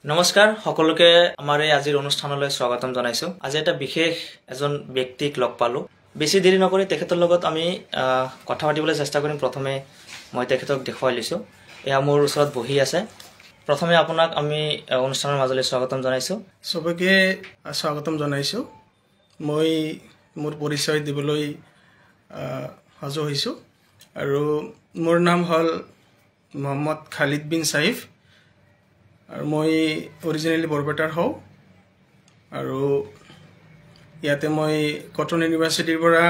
নমস্কাৰ সকলোকে আমাৰ এই আজিৰ অনুষ্ঠানলৈ স্বাগতম জনাইছো। আজি এটা বিশেষ এজন ব্যক্তিক লগ পালো। বেছি দেৰি নকৰি তেখেতৰ লগত আমি কথা পাতিবলৈ চেষ্টা কৰিম। প্ৰথমে মই তেখেতক দেখুৱাই লৈছো। এয়া মোৰ ওচৰত বহি আছে। প্ৰথমে আপোনাক আমি অনুষ্ঠানৰ মাজলৈ স্বাগতম জনাইছো। সবকে স্বাগতম জনাইছো। মই মোৰ পৰিচয় দিবলৈ সাজু হৈছো আৰু মোৰ নাম হল মোহাম্মদ খালিদ বিন সাইফ আৰু মই অৰিজিনেলি বৰপেটাৰ হও আৰু ইয়াতে মই কটন ইউনিভাৰ্চিটিৰ পৰা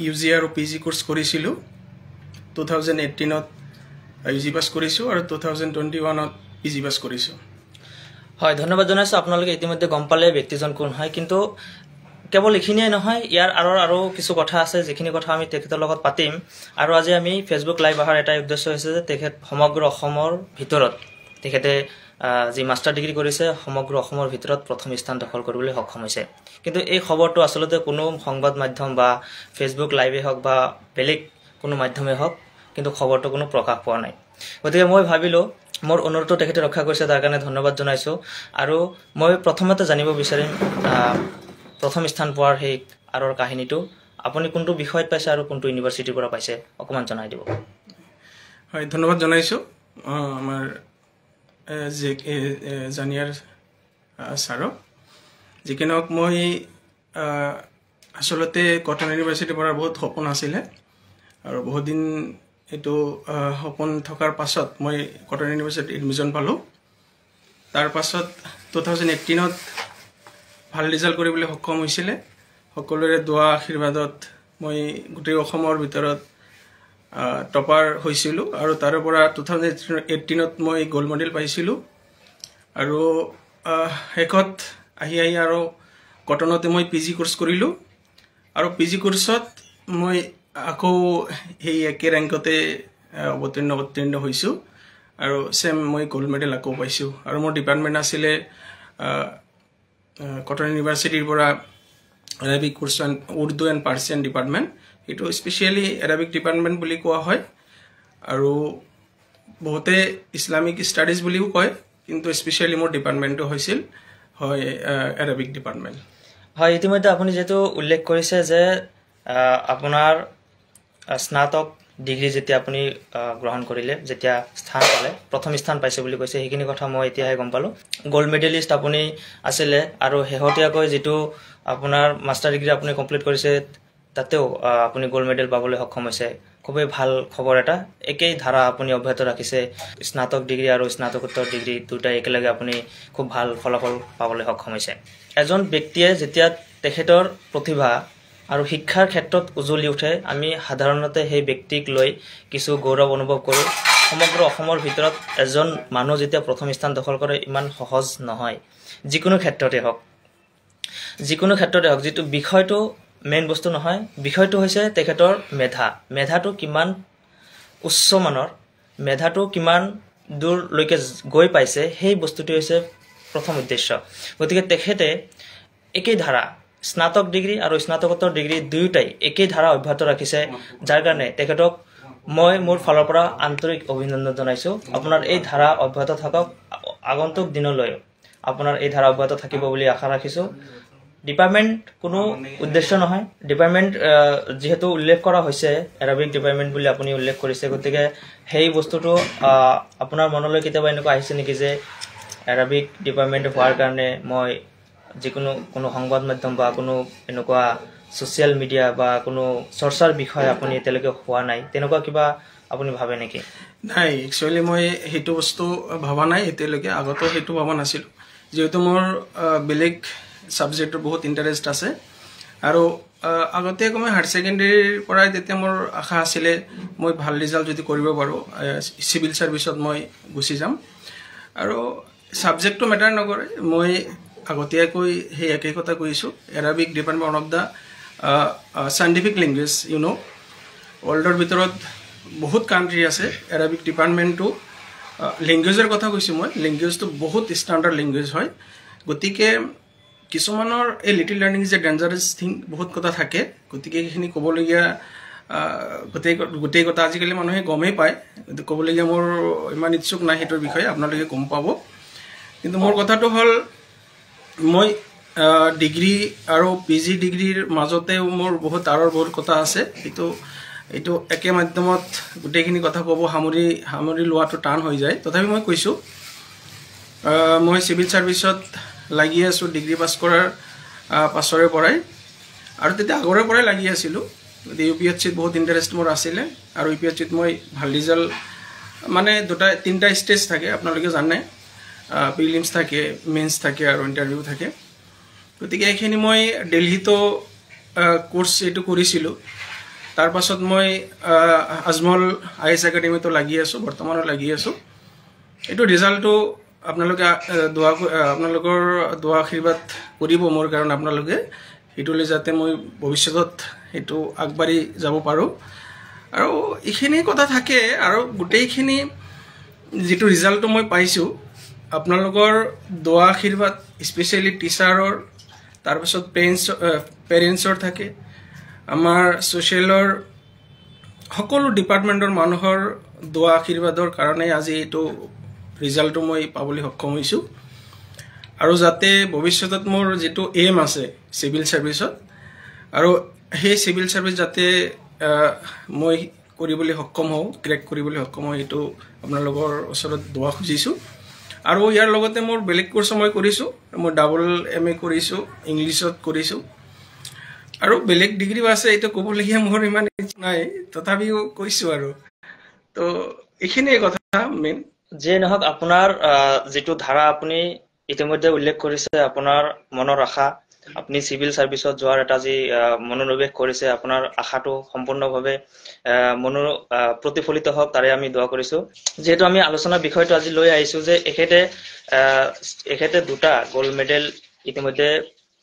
ইউজি আৰু পিজি কোৰ্স কৰিছিলো। 2018ত ইউজি পাস কৰিছো আৰু 2021ত পিজি পাস কৰিছো। হয়, ধন্যবাদ জনাইছো। আপোনালোকে ইতিমধ্যে গম পালে ব্যক্তিজন কোন হয়, কিন্তু কেৱল এইখিনিয়ে নহয়, ইয়াৰ আৰু কিছু কথা আছে যিখিনি কথা আমি তেখেতৰ লগত পাতিম। আৰু আজি আমি ফেচবুক লাইভ অহাৰ এটা উদ্দেশ্য হৈছে যে তেখেত সমগ্ৰ অসমৰ ভিতৰত তেখেতে যি মাষ্টাৰ ডিগ্ৰী কৰিছে সমগ্ৰ অসমৰ ভিতৰত প্ৰথম স্থান দখল কৰিবলৈ সক্ষম হৈছে। কিন্তু এই খবৰটো আচলতে কোনো সংবাদ মাধ্যম বা ফেচবুক লাইভে হওক বা বেলেগ কোনো মাধ্যমে হওক কিন্তু খবৰটো কোনো প্ৰকাশ পোৱা নাই। গতিকে মই ভাবিলো মোৰ অনুৰোধটো তেখেতে ৰক্ষা কৰিছে, তাৰ কাৰণে ধন্যবাদ জনাইছো। আৰু মই প্ৰথমতে জানিব বিচাৰিম প্ৰথম স্থান পোৱাৰ সেই আৰৰ কাহিনীটো আপুনি কোনটো বিষয়ত পাইছে আৰু কোনটো ইউনিভাৰ্চিটিৰ পৰা পাইছে অকমান জনাই দিব। হয়, ধন্যবাদ জনাইছো আমাৰ জানিয়াৰ ছাৰক। যিকি নহওক মই আচলতে কটন ইউনিভাৰ্চিটিৰ পৰা বহুত সপোন আছিলে আৰু বহুত দিন এইটো সপোন থকাৰ পাছত মই কটন ইউনিভাৰ্চিটিত এডমিশ্যন পালো। তাৰ পাছত 2018ত ভাল ৰিজাল্ট কৰিবলৈ সক্ষম হৈছিলে। সকলোৰে দোৱা আশীৰ্বাদত মই গোটেই অসমৰ ভিতৰত টপাৰ হৈছিলো আৰু তাৰ পৰা 2018ত মই গোল্ড মেডেল পাইছিলো। আৰু শেষত আহি আৰু কটনতে মই পিজি কোৰ্স কৰিলো আৰু পিজি কোৰ্সত মই আকৌ সেই একে ৰেংকতে অৱতীৰ্ণ হৈছো আৰু সেম মই গোল্ড মেডেল আকৌ পাইছো। আৰু মোৰ ডিপাৰ্টমেণ্ট আছিলে কটন ইউনিভাৰ্চিটিৰ পৰা Arabic course Urdu and Persian department. এইটো স্পেচিয়েলি এৰাবিক ডিপাৰ্টমেণ্ট বুলি কোৱা হয় আৰু বহুতে ইছলামিক ষ্টাডিজ বুলিও কয়, কিন্তু স্পেচিয়েলি মোৰ ডিপাৰ্টমেণ্টটো হৈছিল হয় এৰাবিক ডিপাৰ্টমেণ্ট। হয়, ইতিমধ্যে আপুনি যেটো উল্লেখ কৰিছে যে আপোনাৰ স্নাতক ডিগ্ৰী যেতিয়া আপুনি গ্ৰহণ কৰিলে, যেতিয়া স্থান পালে প্ৰথম স্থান পাইছে বুলি কৈছে, সেইখিনি কথা মই এতিয়াহে গম পালো। গোল্ড মেডেলিষ্ট আপুনি আছিলে আৰু শেহতীয়াকৈ যেটো আপোনাৰ মাষ্টাৰ ডিগ্ৰী আপুনি কমপ্লিট কৰিছে তাতেও আপুনি গোল্ড মেডেল পাবলৈ সক্ষম হৈছে। খুবেই ভাল খবৰ এটা। একেই ধাৰা আপুনি অব্যাহত ৰাখিছে। স্নাতক ডিগ্ৰী আৰু স্নাতকোত্তৰ ডিগ্ৰী দুটাই একেলগে আপুনি খুব ভাল ফলাফল পাবলৈ সক্ষম হৈছে। এজন ব্যক্তিয়ে যেতিয়া তেখেতৰ প্ৰতিভা আৰু শিক্ষাৰ ক্ষেত্ৰত উজ্বলি উঠে, আমি সাধাৰণতে সেই ব্যক্তিক লৈ কিছু গৌৰৱ অনুভৱ কৰোঁ। সমগ্ৰ অসমৰ ভিতৰত এজন মানুহ যেতিয়া প্ৰথম স্থান দখল কৰে ইমান সহজ নহয়। যিকোনো ক্ষেত্ৰতে হওক যিটো বিষয়টো মেইন বস্তু নহয়, বিষয়টো হৈছে তেখেতৰ মেধাটো কিমান উচ্চ মানৰ, মেধাটো কিমান দূৰলৈকে গৈ পাইছে, সেই বস্তুটো হৈছে প্ৰথম উদ্দেশ্য। গতিকে তেখেতে একেই ধাৰা স্নাতক ডিগ্ৰী আৰু স্নাতকোত্তৰ ডিগ্ৰী দুয়োটাই একেই ধাৰা অব্যাহত ৰাখিছে, যাৰ কাৰণে তেখেতক মই মোৰ ফালৰ পৰা আন্তৰিক অভিনন্দন জনাইছো। আপোনাৰ এই ধাৰা অব্যাহত থাকক, আগন্তুক দিনলৈ আপোনাৰ এই ধাৰা অব্যাহত থাকিব বুলি আশা ৰাখিছো। ডিপাৰ্টমেণ্ট কোনো উদ্দেশ্য নহয়, ডিপাৰ্টমেণ্ট যিহেতু উল্লেখ কৰা হৈছে এৰাবিক ডিপাৰ্টমেণ্ট বুলি আপুনি উল্লেখ কৰিছে, গতিকে সেই বস্তুটো আপোনাৰ মনলৈ কেতিয়াবা এনেকুৱা আহিছে নেকি যে এৰাবিক ডিপাৰ্টমেণ্ট হোৱাৰ কাৰণে মই কোনো সংবাদ মাধ্যম বা কোনো এনেকুৱা ছ'চিয়েল মিডিয়া বা কোনো চৰ্চাৰ বিষয় আপুনি এতিয়ালৈকে হোৱা নাই, তেনেকুৱা কিবা আপুনি ভাবে নেকি? নাই, একচুৱেলি মই সেইটো বস্তু ভবা নাই এতিয়ালৈকে। আগতো সেইটো ভবা নাছিলো, যিহেতু মোৰ বেলেগ ছাবজেক্টৰ বহুত ইণ্টাৰেষ্ট আছে। আৰু আগতীয়াকৈ মই হায়াৰ ছেকেণ্ডেৰীৰ পৰাই তেতিয়া মোৰ আশা আছিলে মই ভাল ৰিজাল্ট যদি কৰিব পাৰোঁ চিভিল ছাৰ্ভিচত মই গুচি যাম। আৰু ছাবজেক্টটো মেটাৰ নকৰে, মই আগতীয়াকৈ সেই একেই কথা কৈছোঁ। Arabic department one of the scientific language ৱৰ্ল্ডৰ ভিতৰত বহুত কাণ্ট্ৰি আছে। এৰাবিক ডিপাৰ্টমেণ্টটো লেংগুৱেজৰ কথা কৈছোঁ মই, লেংগুৱেজটো বহুত ষ্টেণ্ডাৰ্ড লেংগুৱেজ হয়। গতিকে কিছুমানৰ এই little learning is a dangerous thing, বহুত কথা থাকে। গতিকে সেইখিনি ক'বলগীয়া গোটেই কথা আজিকালি মানুহে গমেই পায়, ক'বলগীয়া মোৰ ইমান ইচ্ছুক নাই সেইটোৰ বিষয়ে, আপোনালোকে গম পাব। কিন্তু মোৰ কথাটো হ'ল মই ডিগ্ৰী আৰু PG ডিগ্ৰীৰ মাজতে মোৰ বহুত বহুত কথা আছে। এইটো একে মাধ্যমত গোটেইখিনি কথা ক'ব সামৰি লোৱাটো টান হৈ যায়। তথাপি মই কৈছোঁ মই চিভিল ছাৰ্ভিচত লাগি আছোঁ ডিগ্ৰী পাছ কৰাৰ পাছৰে পৰাই, আৰু তেতিয়া আগৰে পৰাই লাগি আছিলোঁ। UPSCত বহুত ইণ্টাৰেষ্ট মোৰ আছিলে, আৰু UPSCত মই ভাল ৰিজাল্ট মানে তিনিটা ষ্টেজ থাকে, আপোনালোকে জানে। প্ৰিলিমছ থাকে, মেইনছ থাকে আৰু ইণ্টাৰভিউ থাকে। গতিকে এইখিনি মই দিল্লীতো কোৰ্চ এইটো কৰিছিলোঁ। তাৰ পাছত মই আজমল IAS একাডেমীতো লাগি আছোঁ, বৰ্তমানো লাগি আছোঁ। এইটো ৰিজাল্টটো আপোনালোকৰ দোৱা আশীৰ্বাদ কৰিব মোৰ কাৰণে আপোনালোকে, সেইটোলৈ যাতে মই ভৱিষ্যতত সেইটো আগবাঢ়ি যাব পাৰোঁ। আৰু এইখিনি কথা থাকে, আৰু গোটেইখিনি যিটো ৰিজাল্টটো মই পাইছোঁ আপোনালোকৰ দোৱা আশীৰ্বাদ, স্পেচিয়েলি টিচাৰৰ, তাৰপিছত পেৰেণ্টছৰ থাকে, আমাৰ ছ'চিয়েলৰ সকলো ডিপাৰ্টমেণ্টৰ মানুহৰ দোৱা আশীৰ্বাদৰ কাৰণে আজি এইটো ৰিজাল্টটো মই পাবলৈ সক্ষম হৈছোঁ। আৰু যাতে ভৱিষ্যতত মোৰ যিটো এইম আছে চিভিল ছাৰ্ভিচত, আৰু সেই চিভিল ছাৰ্ভিচ যাতে মই কৰিবলৈ সক্ষম হওঁ, ক্ৰেক কৰিবলৈ সক্ষম হওঁ, এইটো আপোনালোকৰ ওচৰত দোৱা খুজিছোঁ। আৰু ইয়াৰ লগতে মোৰ বেলেগ কোৰ্চ মই কৰিছোঁ, মই MA কৰিছোঁ, ইংলিছত কৰিছোঁ, আৰু বেলেগ ডিগ্ৰীও আছে। এইটো ক'বলগীয়া মোৰ ইমান নাই, তথাপিও কৈছোঁ। আৰু তো এইখিনিয়ে কথা মেইন। যিয়ে নহওক, আপোনাৰ যিটো ধাৰা আপুনি ইতিমধ্যে উল্লেখ কৰিছে, আপোনাৰ মনৰ আশা, আপুনি চিভিল ছাৰ্ভিচত যোৱাৰ এটা যি মনোনিৱেশ কৰিছে, আপোনাৰ আশাটো সম্পূৰ্ণভাৱে প্ৰতিফলিত হওক, তাৰে আমি দোৱা কৰিছোঁ। যিহেতু আমি আলোচনাৰ বিষয়টো আজি লৈ আহিছোঁ যে এখেতে 2টা গ'ল্ড মেডেল ইতিমধ্যে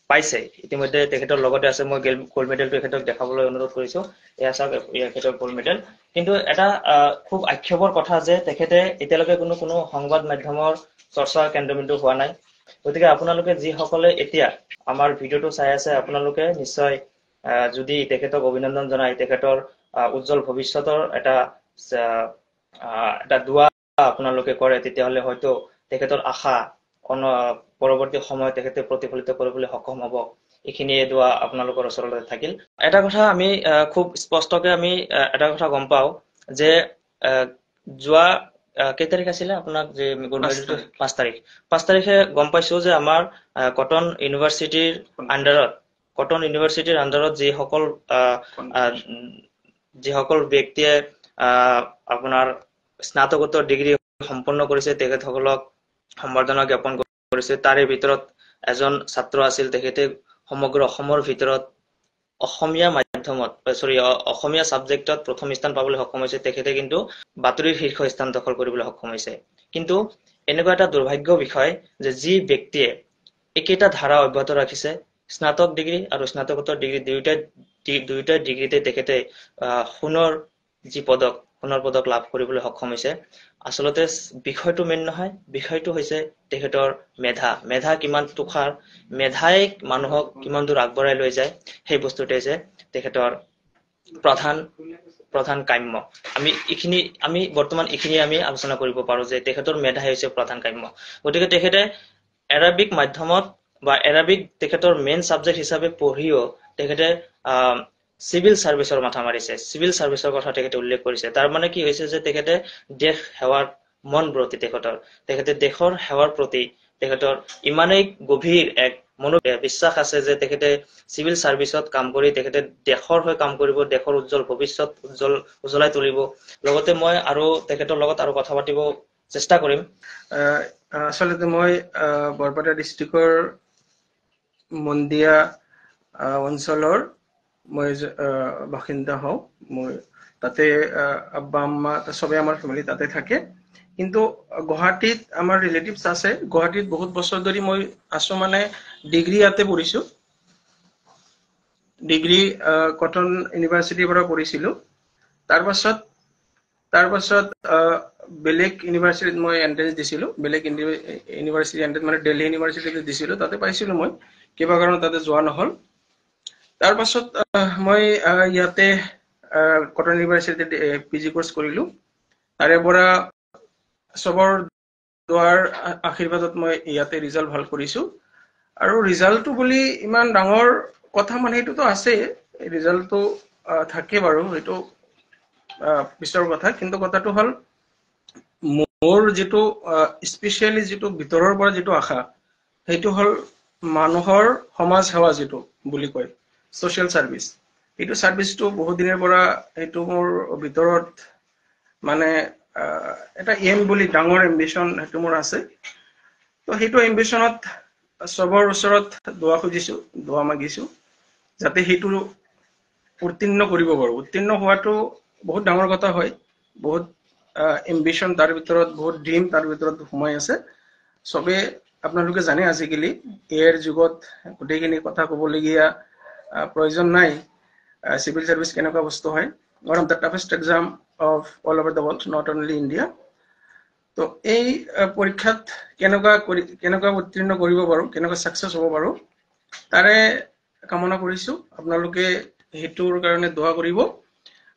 পাইছে। ইতিমধ্যে তেখেতৰ লগতে আছে, মই গ'ল্ড মেডেলটো এখেতক দেখাবলৈ অনুৰোধ কৰিছোঁ। এয়া চাওক, এখেতৰ গ'ল্ড মেডেল। কিন্তু এটা খুব আক্ষেপৰ কথা যে তেখেতে এতিয়ালৈকে কোনো সংবাদ মাধ্যমৰ চৰ্চা কেন্দ্ৰবিন্দু হোৱা নাই। গতিকে আপোনালোকে যিসকলে এতিয়া আমাৰ ভিডিঅ'টো চাই আছে, আপোনালোকে নিশ্চয় যদি তেখেতক অভিনন্দন জনাই, তেখেতৰ উজ্জ্বল ভৱিষ্যতৰ এটা দোৱা আপোনালোকে কৰে, তেতিয়াহ'লে হয়তো তেখেতৰ আশা পৰৱৰ্তী সময়ত তেখেতে প্ৰতিফলিত কৰিবলৈ সক্ষম হ'ব। এইখিনিয়ে দোৱা আপোনালোকৰ ওচৰলৈ থাকিল। এটা কথা আমি খুব স্পষ্টকৈ আমি এটা কথা গম পাওঁ যে যোৱা কেই তাৰিখ আছিলে আপোনাক যে 5 তাৰিখে গম পাইছোঁ যে আমাৰ কটন ইউনিভাৰ্চিটিৰ আণ্ডাৰত যিসকল ব্যক্তিয়ে আপোনাৰ স্নাতকোত্তৰ ডিগ্ৰী সম্পন্ন কৰিছে, তেখেতসকলক সম্বৰ্ধনা জ্ঞাপন কৰিছে। তাৰে ভিতৰত এজন ছাত্ৰ আছিল, তেখেতে সমগ্ৰ অসমৰ ভিতৰত অসমীয়া ছাবজেক্টত প্ৰথম স্থান পাবলৈ সক্ষম হৈছে। তেখেতে কিন্তু বাতৰিৰ শীৰ্ষ স্থান দখল কৰিবলৈ সক্ষম হৈছে। কিন্তু এনেকুৱা এটা দুৰ্ভাগ্য বিষয় যে যি ব্যক্তিয়ে একেটা ধাৰা অব্যাহত ৰাখিছে, স্নাতক ডিগ্ৰী আৰু স্নাতকোত্তৰ ডিগ্ৰী দুয়োটা ডিগ্ৰীতে তেখেতে সোণৰ পদক লাভ কৰিবলৈ সক্ষম হৈছে। আচলতে বিষয়টো মেইন নহয়, বিষয়টো হৈছে তেখেতৰ মেধা কিমান তুষাৰ, মেধাই মানুহক কিমান দূৰ আগবঢ়াই লৈ যায়, সেই বস্তুটোৱে হৈছে তেখেতৰ প্ৰধান কাম্য। আমি বৰ্তমান এইখিনি আমি আলোচনা কৰিব পাৰো যে তেখেতৰ মেধাই হৈছে প্ৰধান কাম্য। গতিকে তেখেতে এৰাবিক মাধ্যমত বা এৰাবিক তেখেতৰ মেইন ছাবজেক্ট হিচাপে পঢ়িও তেখেতে চিভিল ছাৰ্ভিচৰ মাথা মাৰিছে, চিভিল ছাৰ্ভিচৰ কথা তেখেতে উল্লেখ কৰিছে। তাৰ মানে কি হৈছে যে তেখেতে দেশ সেৱাৰ মন ব্ৰতী, তেখেতে দেশৰ সেৱাৰ প্ৰতি তেখেতৰ ইমানেই গভীৰ এক বিশ্বাস আছে যে তেখেতে চিভিল ছাৰ্ভিচত কাম কৰি তেখেতে দেশৰ হৈ কাম কৰিব, দেশৰ উজ্জ্বল ভৱিষ্যত উজ্বলাই তুলিব। লগতে মই আৰু তেখেতৰ লগত আৰু কথা পাতিব চেষ্টা কৰিম। আচলতে মই বৰপেটা ডিষ্ট্ৰিক্টৰ মন্দিয়া অঞ্চলৰ মই বাসিন্দা হওঁ। মই তাতে আব্বা আম্মা চবে আমাৰ ফেমিলি তাতে থাকে। কিন্তু গুৱাহাটীত আমাৰ ৰিলেটিভছ আছে। গুৱাহাটীত বহুত বছৰ ধৰি মই আছোঁ, মানে ডিগ্ৰী ইয়াতে পঢ়িছোঁ। ডিগ্ৰী কটন ইউনিভাৰ্চিটিৰ পৰা পঢ়িছিলোঁ। তাৰ পাছত বেলেগ ইউনিভাৰ্চিটিত মই এণ্ট্ৰেঞ্চ দিছিলোঁ। বেলেগ ইউনিভাৰ্চিটি এণ্ট্ৰেঞ্চ মানে দিল্লী ইউনিভাৰ্চিটিত দিছিলোঁ। তাতে পাইছিলোঁ মই, কিবা কাৰণত তাতে যোৱা নহ'ল। তাৰ পাছত মই ইয়াতে কটন ইউনিভাৰ্চিটিত PG কোৰ্চ কৰিলোঁ। তাৰে পৰা চবৰ দোৱাৰ আশীৰ্বাদত মই ইয়াতে ৰিজাল্ট ভাল কৰিছো আৰু ৰিজাল্টটো বুলি ইমান ডাঙৰ কথা মানে এইটোতো আছে ৰিজাল্টটো থাকে বাৰু এইটো পিছৰ কথা কিন্তু কথাটো হ'ল মোৰ যেটো স্পেশালি যেটো ভিতৰৰ পৰা যেটো আশা সেইটো হ'ল মানুহৰ সমাজ সেৱা যেটো বুলি কয় সোশ্যাল সাৰ্ভিস এইটো সাৰ্ভিসটো বহুত দিনৰ পৰা এইটো মোৰ ভিতৰত মানে এটা এম বুলি ডাঙৰ এম্বিশন সেইটো মোৰ আছে তো সেইটো এম্বিশনত সবৰ ওচৰত দোৱা খুজিছো দোৱা মাগিছো যাতে সেইটো উত্তীৰ্ণ কৰিব পাৰো উত্তীৰ্ণ হোৱাটো বহুত ডাঙৰ কথা হয় বহুত এম্বিশন তাৰ ভিতৰত বহুত ড্ৰিম তাৰ ভিতৰত সোমাই আছে সবে আপোনালোকে জানে আজিকালি এৰ যুগত গোটেইখিনি কথা ক'বলগীয়া প্ৰয়োজন নাই civil service কেনেকুৱা বস্তু হয় one of the toughest exam of all over the world not only India তো এই পৰীক্ষাত কেনেকুৱা উত্তীৰ্ণ কৰিব পাৰো কেনেকুৱা সাকসেস হ'ব পাৰো তাৰে কামনা কৰিছো আপোনালোকে হেতুৰ কাৰণে দোৱা কৰিব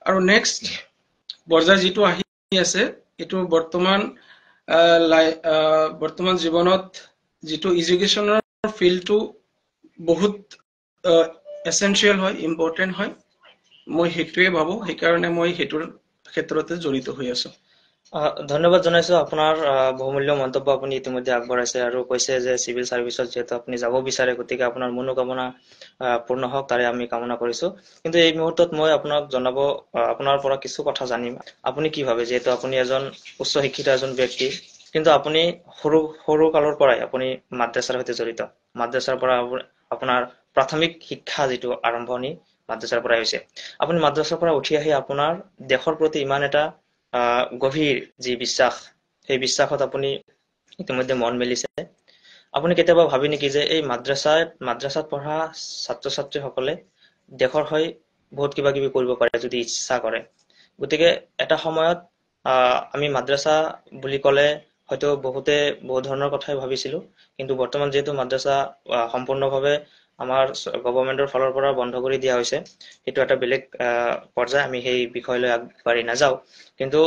আৰু নেক্সট বৰ্জা যেটো আহি আছে এটো বৰ্তমান জীৱনত যেটো এডুকেশনৰ ফিল্ডটো বহুত এসেনশিয়াল হয় ইম্পৰ্টেন্ট হয় মই হেতুৱে ভাবো সেই কাৰণে মই হেতুৰ ক্ষেত্ৰতে জড়িত হৈ আছো ধন্যবাদ জনাইছো আপোনাৰ বহুমূল্য মন্তব্য আপুনি ইতিমধ্যে আগবঢ়াইছে আৰু কৈছে যে সিভিল সাৰ্ভিসত যেহেতু আপুনি যাব বিচাৰে গতিকে আপোনাৰ মনোকামনা পূৰ্ণ হওক তাৰে আমি কামনা কৰিছো কিন্তু এই মুহূৰ্তত মই আপোনাক জনাব আপোনাৰ পৰা কিছু কথা জানিম আপুনি কি ভাবে যেহেতু আপুনি এজন উচ্চ শিক্ষিত এজন ব্যক্তি কিন্তু আপুনি সৰু কালৰ পৰাই আপুনি মাদ্ৰাছাৰ সৈতে জড়িত মাদ্ৰাছাৰ পৰা আপোনাৰ প্ৰাথমিক শিক্ষা যেটো আৰম্ভণি মাদ্ৰাছাৰ পৰা হৈছে আপুনি মাদ্ৰাছাৰ পৰা উঠি আহি আপোনাৰ দেশৰ প্ৰতি ইমান এটা গভীৰ যি বিশ্বাস সেই বিশ্বাসত আপুনি ইতিমধ্যে মন মেলিছে আপুনি কেতিয়াবা ভাবি নেকি যে এই মাদ্ৰাছাত পঢ়া ছাত্ৰ ছাত্ৰীসকলে দেশৰ হৈ বহুত কিবা কিবি কৰিব পাৰে যদি ইচ্ছা কৰে গতিকে এটা সময়ত আমি মাদ্ৰাছা বুলি ক'লে হয়তো বহুতে বহুত ধৰণৰ কথাই ভাবিছিলো কিন্তু বৰ্তমান যেহেতু মাদ্ৰাছা সম্পূৰ্ণভাৱে আমাৰ গভৰ্ণমেন্টৰ ফালৰ পৰা বন্ধ কৰি দিয়া হৈছে সেইটো এটা বেলেগ পৰ্যায় আমি সেই বিষয়লৈ আগবাঢ়ি নাযাওঁ কিন্তু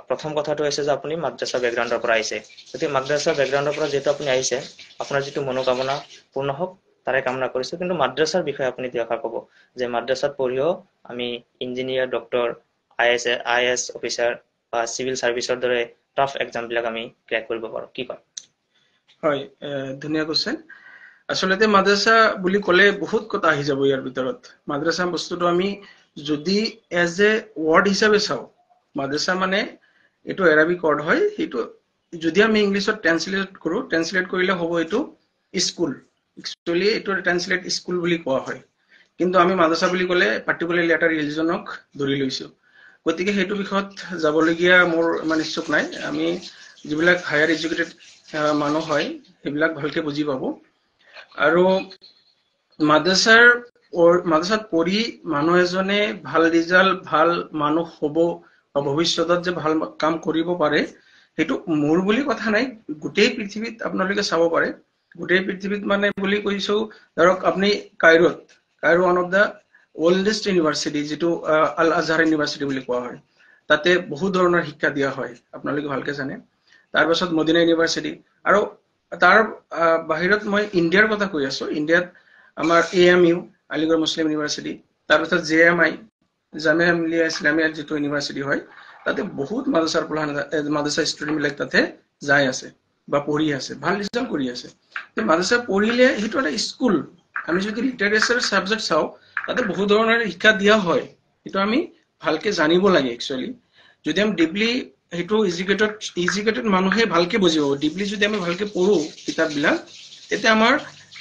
প্ৰথম কথাটো হৈছে যে আপুনি মাদ্ৰাছা বেকগ্ৰাউণ্ডৰ পৰা আহিছে যদি মাদ্ৰাছা বেকগ্ৰাউণ্ডৰ পৰা যেটো আপুনি আহিছে আপোনাৰ যেটো মনোকামনা পূৰ্ণ হওক তাৰে কামনা কৰিছো কিন্তু মাদ্ৰাছাৰ বিষয়ে আপুনি দেখা ক'ব যে মাদ্ৰাছাত পঢ়িও আমি ইঞ্জিনিয়াৰ ডক্টৰ আইএএছ অফিচাৰ বা সিভিল সাৰ্ভিসৰ দৰে টাফ এক্সাম বিলাক আমি ক্ৰ্যাক কৰিব পাৰো কি কয় হয় ধুনীয়া কোৱেশ্চন আসলতে মাদ্ৰাছা বুলি ক'লে বহুত কথা আহি যাব ইয়াৰ ভিতৰত মাদ্ৰাছা বস্তুটো আমি যদি এজ এ ওয়াৰ্ড হিচাপে চাও মাদ্ৰাছা মানে এটো এৰাবিক ওয়াৰ্ড হয় এটো যদি আমি ইংলিশত ট্ৰান্সলেট কৰিলে হ'ব এটো স্কুল একচুয়ালি এটো ট্ৰান্সলেট স্কুল বুলি কোৱা হয় কিন্তু আমি মাদ্ৰাছা বুলি ক'লে পাৰ্টিকুলাৰলি এটা ৰিলিজনক ধৰি লৈছো গতিকে হেতু বিষয়ত যাবলগীয়া মোৰ ইমান ইচ্ছুক নাই আমি যিবিলাক হায়াৰ এডুকেটেড মানুহ হয় সেইবিলাক ভালকে বুজি পাব আৰু মাদ্ৰাছাত পঢ়ি মানুহ এজনে ভাল ৰিজাল্ট ভাল মানুহ হ'ব বা ভৱিষ্যতত যে ভাল কাম কৰিব পাৰে হেতু মোৰ বুলি কথা নাই গোটেই পৃথিৱীত আপোনালোকে চাব পাৰে গোটেই পৃথিৱীত মানে বুলি কৈছো ধৰক আপুনি Cairo one of the oldest university যেটো আল আজহাৰ ইউনিভাৰ্সিটি বুলি কোৱা হয় তাতে বহুত ধৰণৰ শিক্ষা দিয়া হয় আপোনালোকে ভালকে জানে তাৰ পাছত মদিনা ইউনিভাৰ্সিটি আৰু তাৰ বাহিৰত মই ইণ্ডিয়াৰ কথা কৈ আছো ইণ্ডিয়াত আমাৰ AMU আলিগড় মুছলিম ইউনিভাৰ্সিটি তাৰ পাছত JMI জামিয়া মিলিয়া ইছলামিয়া যেটো ইউনিভাৰ্সিটি হয় তাতে বহুত মাদ্ৰাছা ষ্টুডেন্ট বিলাক তাতে যাই আছে বা পঢ়ি আছে ভাল ৰিজাল্ট কৰি আছে তে মাদ্ৰাছা পঢ়িলে হেতু এটা স্কুল আমি যদি লিটাৰেচাৰ সাবজেক্ট চাও তাতে বহুত ধৰণৰ শিক্ষা দিয়া হয় এটো আমি ভালকে জানিব লাগে একচুয়ালি যদি আমি ডিপলি হেতু এডুকেটেড মানুহে ভালকে বুজিব ডিপলি যদি আমি ভালকে পঢ়ো কিতাপবিলাক তেতে আমাৰ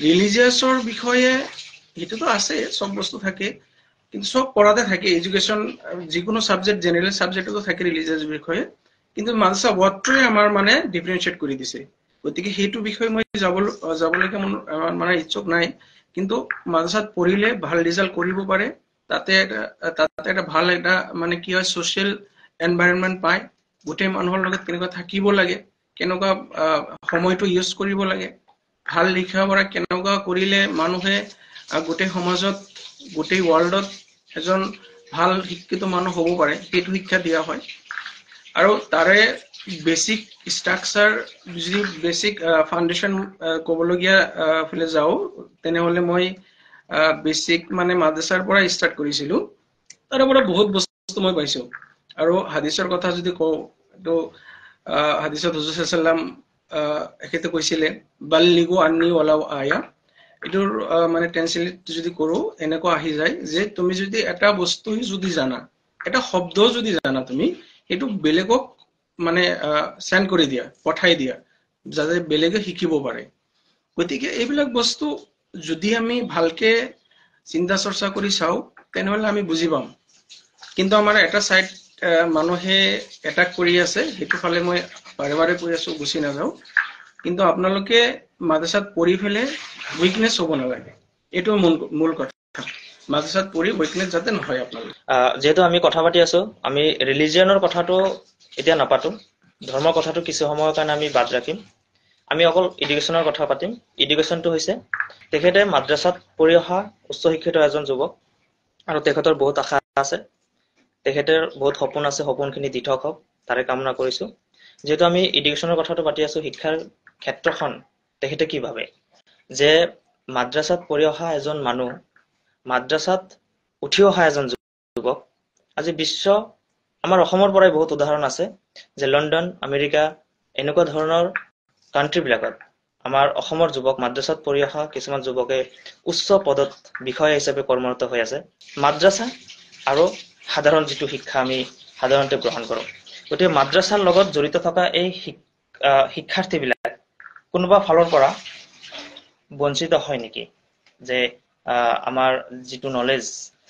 ৰিলিজিয়াছৰ বিষয়ে হেতুটো আছে সব বস্তু থাকে কিন্তু সব পঢ়াতে থাকে এডুকেশন যিকোনো সাবজেক্ট জেনারেল সাবজেক্টতো থাকে রিলিজিয়াস বিষয়ে কিন্তু মাদ্রাসা ওয়াৰ্ডটোৱে আমাৰ মানে ডিফাৰেন্সিয়েট কৰি দিছে গতিকে হেতু বিষয় মই যাবলৈকে মানে ইচ্ছুক নাই কিন্তু মাদ্রাসাত পঢ়িলে ভাল ৰিজাল্ট কৰিব পাৰে তাতে এটা ভাল এটা মানে কি হয় সোশ্যাল এনভায়ৰনমেন্ট পায় গোটেই মানুহৰ লগত কেনেকুৱা থাকিব লাগে কেনেকুৱা সময়টো ইউজ কৰিব লাগে ভাল লিখা পঢ়া কেনেকুৱা কৰিলে মানুহে গোটেই সমাজত গোটেই ওয়াৰ্ল্ডত এজন ভাল শিক্ষিত মানুহ হ'ব পাৰে হেতু শিক্ষা দিয়া হয় আৰু তাৰে বেসিক স্ট্ৰাকচাৰ যদি বেসিক ফাউন্ডেশন ক'বলগীয়া ফালে যাওঁ তেনেহ'লে মই বেসিক মানে মাদ্ৰাছাৰ পৰা ষ্টাৰ্ট কৰিছিলোঁ তাৰ পৰা বহুত বস্তু মই পাইছোঁ আৰু হাদিছৰ কথা যদি কওঁ তো হাদিছত হুজুৰ সাল্লাম এখেতে কৈছিলে বাল্লিগু আন্নি ওয়ালাউ আয়া এটোৰ মানে ট্ৰান্সলেট যদি কৰোঁ এনেকুৱা আহি যায় যে তুমি যদি এটা বস্তু যদি জানা এটা শব্দ যদি জানা তুমি সেইটো বেলেগক মানে সেন্ড কৰি দিয়া পঠাই দিয়া যাতে বেলেগে শিকিব পাৰে গতিকে এইবিলাক বস্তু যদি আমি ভালকে চিন্তা চৰ্চা কৰি চাওঁ তেনেহ'লে আমি বুজি পাম কিন্তু আমাৰ এটা সাইড মানুহে এটাক কৰি আছে সেইটো ফালে মই বাৰে বাৰে কৈ আছো গুছি নাযাওঁ কিন্তু আপোনালোকে মাদ্ৰাছাত পঢ়ি ফেলে উইকনেছ হ'ব নালাগে এইটো মূল কথা মাদ্ৰাছাত পঢ়ি উইকনেছ যাতে নহয় আপোনালোকে যেহেতু আমি কথা পাতি আছো আমি ৰিলিজিয়নৰ কথাটো এতিয়া নাপাতো ধৰ্মৰ কথাটো কিছু সময়ৰ কাৰণে আমি বাদ ৰাখিম আমি অকল এডুকেশ্যনৰ কথা পাতিম এডুকেশ্যনটো হৈছে তেখেতে মাদ্ৰাছাত পঢ়ি অহা উচ্চ শিক্ষিত এজন যুৱক আৰু তেখেতৰ বহুত আশা আছে তেখেতৰ বহুত সপোন আছে সপোনখিনি দিঠক হওক তাৰে কামনা কৰিছো যেহেতু আমি এডুকেশ্যনৰ কথাটো পাতি আছো শিক্ষাৰ ক্ষেত্ৰখন তেখেতে কি ভাবে যে মাদ্ৰাছাত পঢ়ি অহা এজন মানুহ মাদ্ৰাছাত উঠি অহা এজন যুৱক আজি বিশ্ব আমাৰ অসমৰ পৰাই বহুত উদাহৰণ আছে যে লণ্ডন আমেৰিকা এনেকুৱা ধৰণৰ কাণ্ট্ৰিবিলাকত আমাৰ অসমৰ যুৱক মাদ্ৰাছাত পঢ়ি অহা কিছুমান যুৱকে উচ্চ পদত বিষয়া হিচাপে কৰ্মৰত হৈ আছে মাদ্ৰাছা আৰু সাধাৰণ যিটো শিক্ষা আমি সাধাৰণতে গ্ৰহণ কৰোঁ গতিকে মাদ্ৰাছাৰ লগত জড়িত থকা এই শিক্ষাৰ্থীবিলাক কোনোবা ফালৰ পৰা বঞ্চিত হয় নেকি যে আমাৰ যিটো নলেজ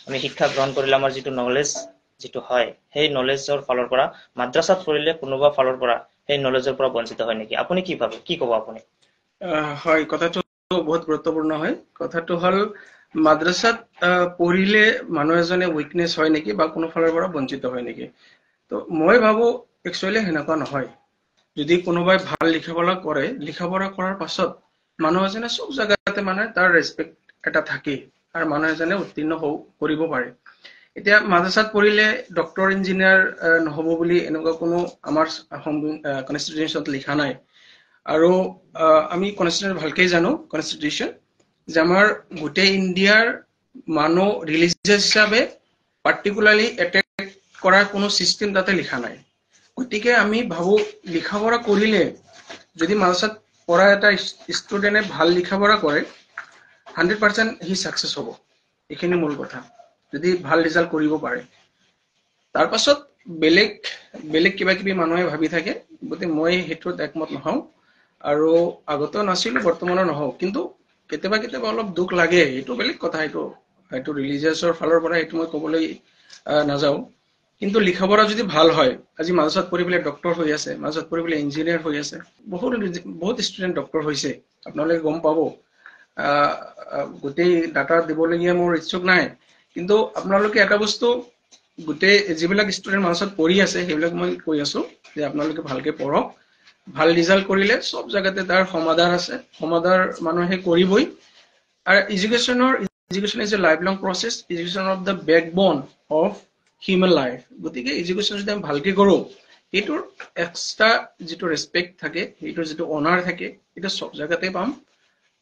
আমি শিক্ষা গ্ৰহণ কৰিলে আমাৰ যিটো নলেজ যিটো হয় সেই নলেজৰ ফালৰ পৰা মাদ্ৰাছাত পঢ়িলে কোনোবা ফালৰ পৰা সেই নলেজৰ পৰা বঞ্চিত হয় নেকি আপুনি কি ভাবে কি ক'ব আপুনি হয় কথাটো বহুত গুৰুত্বপূৰ্ণ হয় কথাটো হল মাদ্ৰাছাত পঢ়িলে মানুহ এজনে উইকনেছ হয় নেকি বা কোনো ফালৰ পৰা বঞ্চিত হয় নেকি তো মই ভাবো একচুৱেলি হেনেকুৱা নহয় যদি কোনোবাই ভাল লিখাপঢ়া কৰে লিখাপঢ়া কৰাৰ পাছত মানুহ এজনে সব জায়গাতে মানে তাৰ ৰেসপেক্ট এটা থাকে আৰু মানুহ এজনে উত্তীৰ্ণ কৰিব পাৰে এতিয়া মাদ্ৰাছাত পঢ়িলে ডক্টৰ ইঞ্জিনিয়াৰ নহব বুলি এনেকুৱা কোনো আমাৰ কনস্টিটিউশনত লিখা নাই আৰু আমি কনস্টিটিউশন ভালকৈ জানো কনস্টিটিউশন যে আমাৰ গোটেই ইণ্ডিয়াৰ মানুহ ৰিলিজিয়াছ হিচাপে পাৰ্টিকুলাৰলি এটেক কৰাৰ কোনো সিস্টেম তাতে লিখা নাই গতিকে আমি ভাবো লিখাপঢ়া কৰিলে যদি মাদ্ৰাছাত পঢ়া এটা ষ্টুডেণ্টে ভাল লিখাপঢ়া কৰে 100% হি সাকসেস হ'ব এইখিনি মূল কথা যদি ভাল ৰিজাল্ট কৰিব পাৰে তাৰ পাছত বেলেগ কিবা কিবি মানুহে ভাবি থাকে গতিকে মই হেতুত একমত নহওঁ আৰু আগতে নাছিল বৰ্তমানৰ নহওঁ কিন্তু কেতিয়াবা কেতিয়াবা অলপ দুখ লাগে এইটো বেলেগ কথা এইটো ৰিলিজিয়াছৰ ফালৰ পৰা এইটো মই ক'বলৈ নাযাওঁ কিন্তু লিখাপঢ়া যদি ভাল হয় আজি মাদ্ৰাছাত পঢ়ি পেলাই ডক্টৰ হৈ আছে মাদ্ৰাছাত পঢ়ি পেলাই ইঞ্জিনিয়াৰ হৈ আছে বহুত ষ্টুডেণ্ট ডক্টৰ হৈছে আপোনালোকে গম পাব গোটেই ডাটা দিবলগীয়া মোৰ ইচ্ছুক নাই কিন্তু আপোনালোকে এটা বস্তু গোটেই যিবিলাক ষ্টুডেণ্ট মাদ্ৰাছাত পঢ়ি আছে সেইবিলাক মই কৈ আছো যে আপোনালোকে ভালকে পঢ়ক ভাল ৰিজাল্ট কৰিলে সব জায়গাতে তাৰ সমাধান আছে সমাধান মানুহে কৰিবই আৰু education is a life long process education of the backbone of human life গতিকে এডুকেশ্যন যদি আমি ভালকে কৰোঁ এইটোৰ এক্সট্ৰা যিটো ৰেসপেক্ট থাকে এইটোৰ যিটো অনাৰ থাকে এটা সব জায়গাতে পাম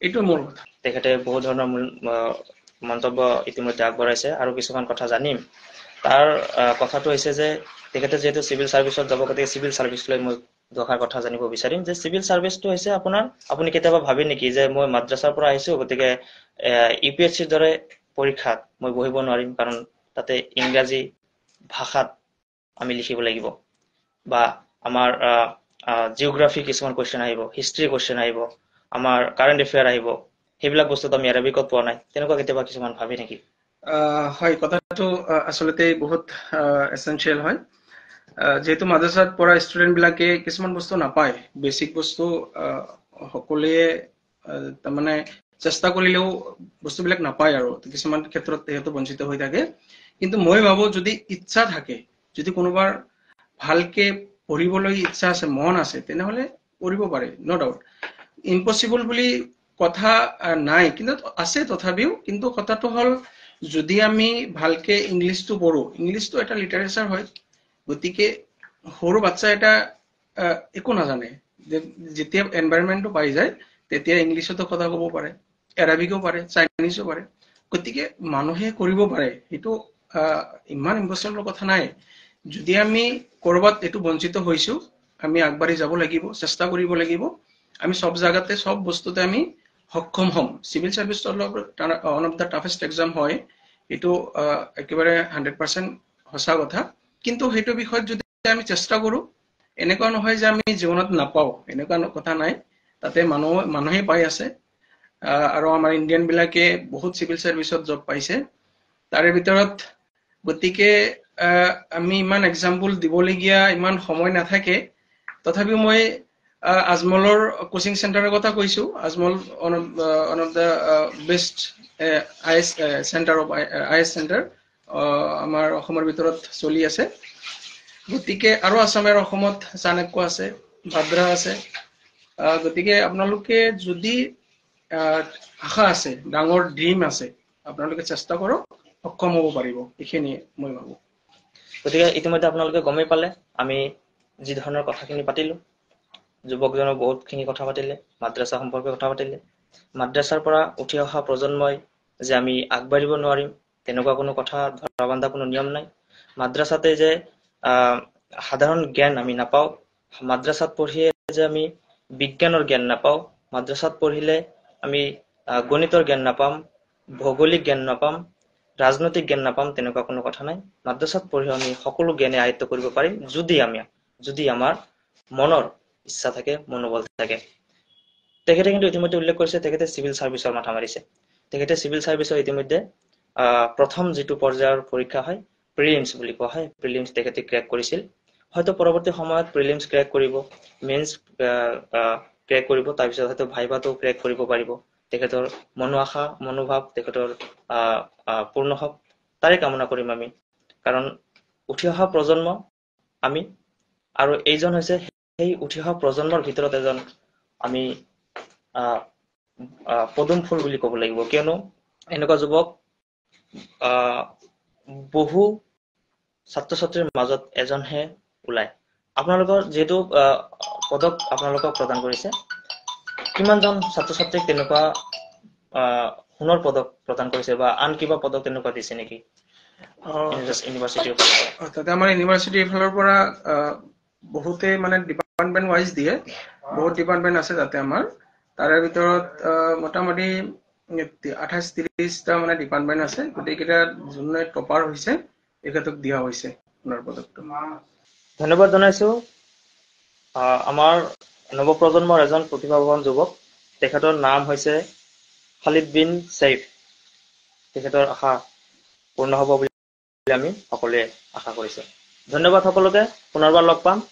এইটো মোৰ কথা তেখেতে বহুত ধৰণৰ মন্তব্য ইতিমধ্যে আগবঢ়াইছে আৰু কিছুমান কথা জানিম তাৰ কথাটো হৈছে যে তেখেতে যেহেতু সিভিল সাৰ্ভিসত যাব গতিকে সিভিল সাৰ্ভিস লৈ মই দুআষাৰ কথা জানিব বিচাৰিম যে সিভিল সাৰ্ভিসটো হৈছে আপুনি কেতিয়াবা ভাবে নেকি যে মই মাদ্ৰাছাৰ পৰা আহিছো গতিকে ইউপিএসসিৰ দৰে পৰীক্ষাত মই বহিব নোৱাৰিম কাৰণ তাতে ইংৰাজী ভাষাত আমি লিখিব লাগিব বা আমাৰ জিওগ্ৰাফি কিছুমান কোৱেশ্চন আহিব হিষ্ট্ৰী কোৱেশ্চন আহিব আমাৰ কাৰেণ্ট এফেয়াৰ আহিব সেইবিলাক বস্তুত আমি এৰাবিকত পোৱা নাই তেনেকুৱা কেতিয়াবা কিছুমান ভাবি নেকি হয় কথাটো আসলতে বহুত এসেনশিয়াল হয় যেহেতু মাদ্ৰাছাত পঢ়া ষ্টুডেণ্ট বিলাকে কিছুমান বস্তু নাপায় বেসিক বস্তু সকলোৱে তাৰমানে চেষ্টা কৰিলেও বস্তুবিলাক নাপায় আৰু কিছুমান ক্ষেত্ৰত তেহেঁতো বঞ্চিত হৈ থাকে কিন্তু মই ভাবো যদি ইচ্ছা থাকে যদি কোনোবাৰ ভালকে পঢ়িবলৈ ইচ্ছা আছে মন আছে তেনেহলে পঢ়িব পাৰে নো ডাউট ইম্পসিবল বুলি কথা নাই কিন্তু আছে তথাপিও কিন্তু কথাটো হল যদি আমি ভালকে ইংলিশটো পঢ়ো ইংলিশটো এটা লিটাৰেচাৰ হয় গতিকে সৰু বাচ্চা এটা একো নাজানে যেতিয়া এনভাইৰনমেণ্টটো পাই যায় তেতিয়া ইংলিছতো কথা ক'ব পাৰে এৰাবিকো পাৰে চাইনিজো পাৰে গতিকে মানুহে কৰিব পাৰে সেইটো ইমান ইম্পচিবল কথা নাই যদি আমি কৰবাত এইটো বঞ্চিত হৈছো আমি আগবাঢ়ি যাব লাগিব চেষ্টা কৰিব লাগিব আমি সব জায়গাতে সব বস্তুতে আমি সক্ষম হম civil service one of the toughest exam হয় এটো একেবাৰে 100% সঁচা কথা কিন্তু সেইটো বিষয়ত যদি আমি চেষ্টা কৰো এনেকুৱা নহয় যে আমি জীৱনত নাপাও এনেকুৱা কথা নাই তাতে মানুহে পাই আছে আৰু আমাৰ ইন্ডিয়ান বিলাকে বহুত সিভিল সাৰ্ভিসত জব পাইছে তাৰে ভিতৰত গতিকে আমি ইমান এক্সাম্পল দিবলগীয়া ইমান সময় নাথাকে তথাপিও মই আজমলৰ কোচিং সেন্টাৰৰ কথা কৈছো Ajmal one of the best is centre of is centre আমাৰ অসমৰ ভিতৰত চলি আছে গতিকে আৰু আসামৰ অসমত চাণক্য আছে ভাদ্ৰা আছে গতিকে আপোনালোকে যদি আশা আছে ডাঙৰ ড্ৰিম আছে আপোনালোকে চেষ্টা কৰক সক্ষম হ'ব পাৰিব এইখিনি মই ভাবো গতিকে ইতিমধ্যে আপোনালোকে গমেই পালে আমি যি ধৰণৰ কথাখিনি পাতিলো যুৱকজনৰ বহুতখিনি কথা পাতিলে মাদ্ৰাছা সম্পৰ্কে কথা পাতিলে মাদ্ৰাছাৰ পৰা উঠি অহা প্ৰজন্মই যে আমি আগবাঢ়িব নোৱাৰিম তেনেকুৱা কোনো কথা ধৰা বান্ধা কোনো নিয়ম নাই মাদ্ৰাছাতে যে সাধাৰণ জ্ঞান আমি নাপাও মাদ্ৰাছাত পঢ়িয়ে যে আমি বিজ্ঞানৰ জ্ঞান নাপাও মাদ্ৰাছাত পঢ়িলে আমি গণিতৰ জ্ঞান নাপাম ভৌগোলিক জ্ঞান নাপাম ৰাজনৈতিক জ্ঞান নাপাম তেনেকুৱা কোনো কথা নাই মাদ্ৰাছাত পঢ়ি আমি সকলো জ্ঞানে আয়ত্ত কৰিব পাৰিম যদি আমাৰ মনৰ ইচ্ছা থাকে মনোবল থাকে তেখেতে কিন্তু ইতিমধ্যে উল্লেখ কৰিছে তেখেতে সিভিল সাৰ্ভিসৰ মাথা মাৰিছে তেখেতে সিভিল সাৰ্ভিসৰ ইতিমধ্যে প্ৰথম যেটো পৰ্যায়ৰ পৰীক্ষা হয় প্ৰিলিমছ বুলি কোৱা হয় প্ৰিলিমছ তেখেতে ক্ৰ্যাক কৰিছিল হয়তো পৰৱৰ্তী সময়ত প্ৰিলিমছ ক্ৰ্যাক কৰিব মেইনছ ক্ৰ্যাক কৰিব তাৰ পিছত হয়তো ভাইভাটো ক্ৰ্যাক কৰিব পাৰিব তেখেতৰ মনোআশা মনোভাৱ তেখেতৰ পূৰ্ণ হওক তাৰে কামনা কৰিম আমি কাৰণ উঠি অহা প্ৰজন্ম আমি আৰু এইজন হৈছে সেই উঠি অহা প্ৰজন্মৰ ভিতৰত এজন আমি পদুম ফুল বুলি ক'ব লাগিব কিয়নো এনেকুৱা যুৱক বহু ছাত্ৰ ছাত্ৰীৰ মাজত এজনহে ওলাই আপোনালোকৰ যেটো পদক আপোনালোকক প্ৰদান কৰিছে কিমানজন ছাত্ৰ ছাত্ৰীক তেনেকুৱা সোণৰ পদক প্ৰদান কৰিছে বা আন কিবা পদক তেনেকুৱা দিছে নেকি ইউনিভাৰ্সিটিৰ পৰা তাতে আমাৰ ইউনিভাৰ্সিটিৰ ফালৰ পৰা বহুতে মানে ডিপাৰ্টমেন্ট ওয়াইজ দিয়ে বহুত ডিপাৰ্টমেন্ট আছে তাতে আমাৰ তাৰে ভিতৰত মোটামুটি 28-30টা মানে ডিপাৰ্টমেন্ট আছে গতিকেটা যোনে টপাৰ হৈছে এখেতক দিয়া হৈছে সোণৰ পদকটো ধন্যবাদ জনাইছো আমাৰ নৱপ্ৰজন্মৰ এজন প্ৰতিভাৱান যুৱক তেখেতৰ নাম হৈছে খালিদ বিন সৈফ তেখেতৰ আশা পূৰ্ণ হ'ব বুলি আমি সকলোৱে আশা কৰিছো ধন্যবাদ সকলোকে পুনৰবাৰ লগ পাম